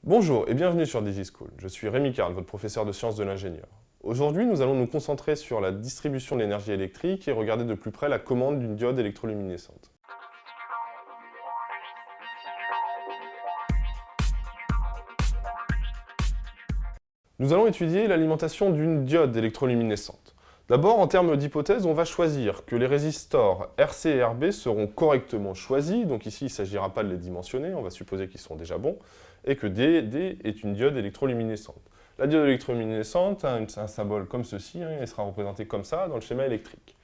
Bonjour et bienvenue sur DigiSchool. Je suis Rémi Carl, votre professeur de sciences de l'ingénieur. Aujourd'hui, nous allons nous concentrer sur la distribution de l'énergie électrique et regarder de plus près la commande d'une diode électroluminescente. Nous allons étudier l'alimentation d'une diode électroluminescente. D'abord, en termes d'hypothèse, on va choisir que les résistors RC et RB seront correctement choisis. Donc ici, il ne s'agira pas de les dimensionner, on va supposer qu'ils sont déjà bons. Et que D est une diode électroluminescente. La diode électroluminescente a un symbole comme ceci, elle sera représentée comme ça dans le schéma électrique.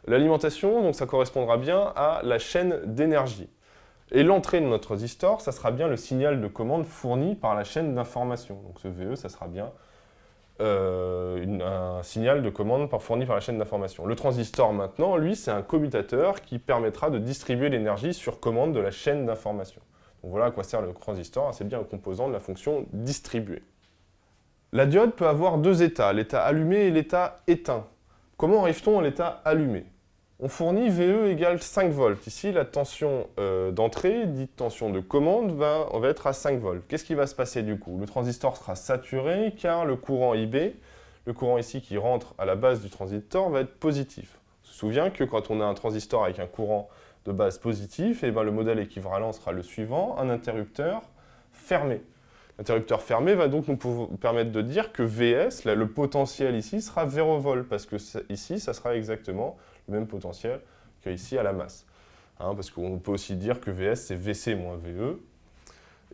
L'alimentation, donc ça correspondra bien à la chaîne d'énergie. Et l'entrée de notre résistor, ça sera bien le signal de commande fourni par la chaîne d'information. Donc ce VE, ça sera bien un signal de commande fourni par la chaîne d'information. Le transistor maintenant, lui, c'est un commutateur qui permettra de distribuer l'énergie sur commande de la chaîne d'information. Donc voilà à quoi sert le transistor, c'est bien un composant de la fonction distribuer. La diode peut avoir deux états, l'état allumé et l'état éteint. Comment arrive-t-on à l'état allumé? On fournit VE égale 5 volts. Ici, la tension d'entrée, dite tension de commande, va être à 5 volts. Qu'est-ce qui va se passer du coup? Le transistor sera saturé car le courant IB, le courant ici qui rentre à la base du transistor, va être positif. On se souvient que quand on a un transistor avec un courant de base positif, et le modèle équivalent sera le suivant, un interrupteur fermé. L'interrupteur fermé va donc nous permettre de dire que VS, le potentiel ici, sera 0 volts, parce que ici, ça sera exactement le même potentiel qu'ici à la masse. Parce qu'on peut aussi dire que VS, c'est VC moins VE,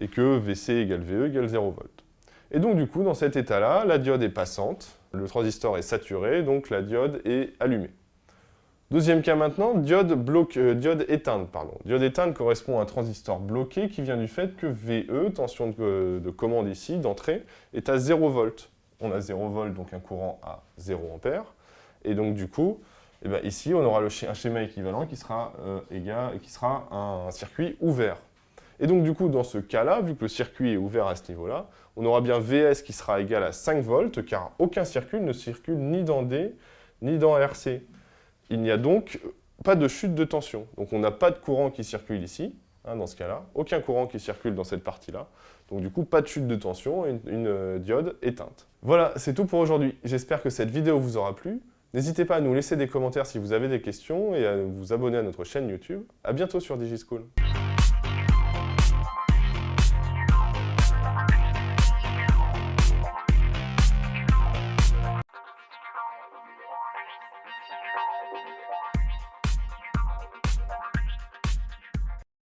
et que VC égale VE égale 0 volts. Et donc du coup, dans cet état-là, la diode est passante, le transistor est saturé, donc la diode est allumée. Deuxième cas maintenant, diode éteinte. Diode éteinte correspond à un transistor bloqué qui vient du fait que VE, tension de commande ici, d'entrée, est à 0 volts. On a 0 volts, donc un courant à 0 ampères. Et donc du coup, ici, on aura un schéma équivalent qui sera un circuit ouvert. Et donc du coup, dans ce cas-là, vu que le circuit est ouvert à ce niveau-là, on aura bien VS qui sera égal à 5 volts, car aucun circuit ne circule ni dans D, ni dans RC. Il n'y a donc pas de chute de tension. Donc on n'a pas de courant qui circule ici, dans ce cas-là. Aucun courant qui circule dans cette partie-là. Donc du coup, pas de chute de tension, une diode éteinte. Voilà, c'est tout pour aujourd'hui. J'espère que cette vidéo vous aura plu. N'hésitez pas à nous laisser des commentaires si vous avez des questions et à vous abonner à notre chaîne YouTube. À bientôt sur DigiSchool.